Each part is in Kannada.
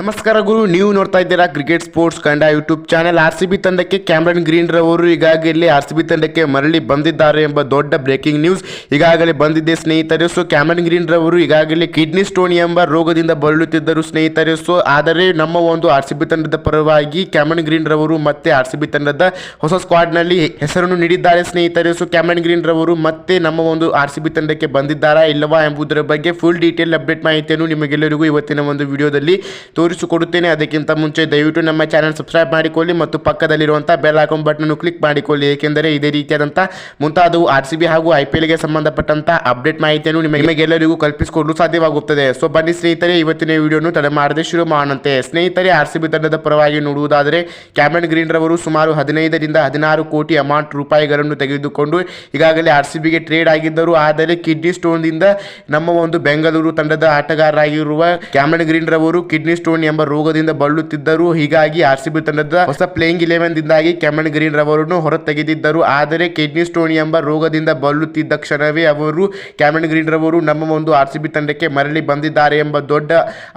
ನಮಸ್ಕಾರ ಗುರು, ನೀವು ನೋಡ್ತಾ ಇದ್ದೀರಾ ಕ್ರಿಕೆಟ್ ಸ್ಪೋರ್ಟ್ಸ್ ಕಂಡ ಯೂಟ್ಯೂಬ್ ಚಾನೆಲ್. RCB ತಂಡಕ್ಕೆ ಕ್ಯಾಮರನ್ ಗ್ರೀನ್ ರವರು ಈಗಾಗಲೇ RCB ತಂಡಕ್ಕೆ ಮರಳಿ ಬಂದಿದ್ದಾರೆ ಎಂಬ ದೊಡ್ಡ ಬ್ರೇಕಿಂಗ್ ನ್ಯೂಸ್ ಈಗಾಗಲೇ ಬಂದಿದೆ ಸ್ನೇಹಿತರೆ. ಸೊ ಕ್ಯಾಮರನ್ ಗ್ರೀನ್ ರವರು ಈಗಾಗಲೇ ಕಿಡ್ನಿ ಸ್ಟೋನ್ ಎಂಬ ರೋಗದಿಂದ ಬಳಲುತ್ತಿದ್ದರು ಸ್ನೇಹಿತರೆ. ಸೊ ಆದರೆ ನಮ್ಮ ಒಂದು RCB ತಂಡದ ಪರವಾಗಿ ಕ್ಯಾಮರನ್ ಗ್ರೀನ್ ರವರು ಮತ್ತೆ RCB ತಂಡದ ಹೊಸ ಸ್ಕ್ವಾಡ್ ನಲ್ಲಿ ಹೆಸರನ್ನು ನೀಡಿದ್ದಾರೆ ಸ್ನೇಹಿತರೆ. ಸೊ ಕ್ಯಾಮರನ್ ಗ್ರೀನ್ ರವರು ಮತ್ತೆ ನಮ್ಮ ಒಂದು RCB ತಂಡಕ್ಕೆ ಬಂದಿದ್ದಾರಾ ಇಲ್ಲವಾ ಎಂಬುದರ ಬಗ್ಗೆ ಫುಲ್ ಡೀಟೇಲ್ ಅಪ್ಡೇಟ್ ಮಾಹಿತಿಯನ್ನು ನಿಮಗೆಲ್ಲರಿಗೂ ಇವತ್ತಿನ ಒಂದು ವಿಡಿಯೋದಲ್ಲಿ ತೋರಿಸಿಕೊಡುತ್ತೇನೆ. ಅದಕ್ಕಿಂತ ಮುಂಚೆ ದಯವಿಟ್ಟು ನಮ್ಮ ಚಾನೆಲ್ ಸಬ್ಸ್ಕ್ರೈಬ್ ಮಾಡಿಕೊಳ್ಳಿ ಮತ್ತು ಪಕ್ಕದಲ್ಲಿರುವಂತಹ ಬೆಲ್ ಐಕಾನ್ ಬಟನ್ ಕ್ಲಿಕ್ ಮಾಡಿಕೊಳ್ಳಿ, ಏಕೆಂದರೆ ಇದೇ ರೀತಿಯಾದಂತಹ ಮುಂತಾದವು RCB ಹಾಗೂ IPL ಗೆ ಸಂಬಂಧಪಟ್ಟಂತಹ ಅಪ್ಡೇಟ್ ಮಾಹಿತಿಯನ್ನು ನಿಮಗೆಲ್ಲರಿಗೂ ಕಲ್ಪಿಸಿಕೊಡಲು ಸಾಧ್ಯವಾಗುತ್ತದೆ. ಸೊ ಬನ್ನಿ ಸ್ನೇಹಿತರೆ, ಇವತ್ತಿನ ವಿಡಿಯೋನು ತಡ ಮಾಡದೆ ಶುರು ಮಾಡೋಣಂತೆ. ಸ್ನೇಹಿತರೆ, RCB ತಂಡದ ಪರವಾಗಿ ನೋಡುವುದಾದರೆ ಕ್ಯಾಮರನ್ ಗ್ರೀನ್ ರವರು ಸುಮಾರು 15 ರಿಂದ 16 ಕೋಟಿ ಅಮೌಂಟ್ ರೂಪಾಯಿಗಳನ್ನು ತೆಗೆದುಕೊಂಡು ಈಗಾಗಲೇ RCB ಗೆ ಟ್ರೇಡ್ ಆಗಿದ್ದರು. ಆದರೆ ಕಿಡ್ನಿ ಸ್ಟೋನ್ ದಿಂದ ನಮ್ಮ ಒಂದು ಬೆಂಗಳೂರು ತಂಡದ ಆಟಗಾರರಾಗಿರುವ ಕ್ಯಾಮರನ್ ಗ್ರೀನ್ ರವರು ಕಿಡ್ನಿ ಸ್ಟೋನ್ ಎಂಬ ರೋಗದಿಂದ ಬಳಲುತ್ತಿದ್ದರು. ಹೀಗಾಗಿ RCB ತಂಡದ ಹೊಸ ಪ್ಲೇಯಿಂಗ್ 11 ದಿಂದಾಗಿ ಕ್ಯಾಮರನ್ ಗ್ರೀನ್ ರವರನ್ನು ಹೊರತೆಗೆದಿದ್ದರು. ಆದರೆ ಕಿಡ್ನಿ ಸ್ಟೋನ್ ಎಂಬ ರೋಗದಿಂದ ಬಳಲುತ್ತಿದ್ದ ಕ್ಷಣವೇ ಅವರು ಕ್ಯಾಮರನ್ ಗ್ರೀನ್ ರವರು ನಮ್ಮ ಒಂದು RCB ತಂಡಕ್ಕೆ ಮರಳಿ ಬಂದಿದ್ದಾರೆ ಎಂಬ ದೊಡ್ಡ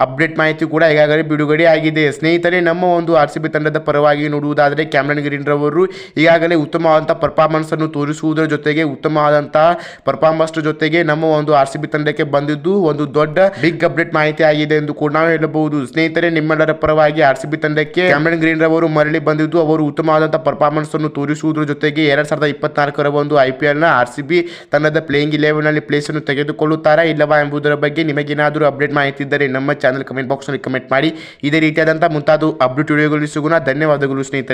ಅಪ್ಡೇಟ್ ಮಾಹಿತಿ ಕೂಡ ಈಗಾಗಲೇ ಬಿಡುಗಡೆ ಆಗಿದೆ ಸ್ನೇಹಿತರೆ. ನಮ್ಮ ಒಂದು RCB ತಂಡದ ಪರವಾಗಿ ನೋಡುವುದಾದರೆ ಕ್ಯಾಮರನ್ ಗ್ರೀನ್ ರವರು ಈಗಾಗಲೇ ಉತ್ತಮವಾದಂತಹ ಪರ್ಫಾರ್ಮೆನ್ಸ್ ಅನ್ನು ತೋರಿಸುವುದರ ಜೊತೆಗೆ ಉತ್ತಮವಾದಂತಹ ಪರ್ಫಾರ್ಮೆನ್ಸ್ ಜೊತೆಗೆ ನಮ್ಮ ಒಂದು RCB ತಂಡಕ್ಕೆ ಬಂದಿದ್ದು ಒಂದು ದೊಡ್ಡ ಬಿಗ್ ಅಪ್ಡೇಟ್ ಮಾಹಿತಿ ಆಗಿದೆ ಎಂದು ಕೂಡ ನಾವು ಹೇಳಬಹುದು ಸ್ನೇಹಿತರೆ. ನಿಮ್ಮೆಲ್ಲರ ಪರವಾಗಿ RCB ತಂಡಕ್ಕೆ ಕ್ಯಾಮರನ್ ಗ್ರೀನ್ ರವರು ಮರಳಿ ಬಂದಿದ್ದು ಅವರು ಉತ್ತಮವಾದಂತಹ ಪರ್ಫಾರ್ಮೆನ್ಸ್ ಅನ್ನು ತೋರಿಸುವುದರ ಜೊತೆಗೆ 2024ರ ಒಂದು IPL ನ RCB ತಂಡದ ಪ್ಲೇಯಿಂಗ್ 11 ನಲ್ಲಿ ಪ್ಲೇಸ್ ಅನ್ನು ತೆಗೆದುಕೊಳ್ಳುತ್ತಾರಾ ಇಲ್ಲವಾ ಎಂಬುದರ ಬಗ್ಗೆ ನಿಮಗೇನಾದರೂ ಅಪ್ಡೇಟ್ ಮಾಹಿತಿ ಇದ್ದರೆ ನಮ್ಮ ಚಾನಲ್ ಕಮೆಂಟ್ ಬಾಕ್ಸ್ ನಲ್ಲಿ ಕಮೆಂಟ್ ಮಾಡಿ. ಇದೇ ರೀತಿಯಾದಂತಹ ಮುಂತಾದ ಅಪ್ಡೇಟ್ ವಿಡಿಯೋಗಳು ಸಿಗೋಣ. ಧನ್ಯವಾದಗಳು ಸ್ನೇಹಿತರೆ.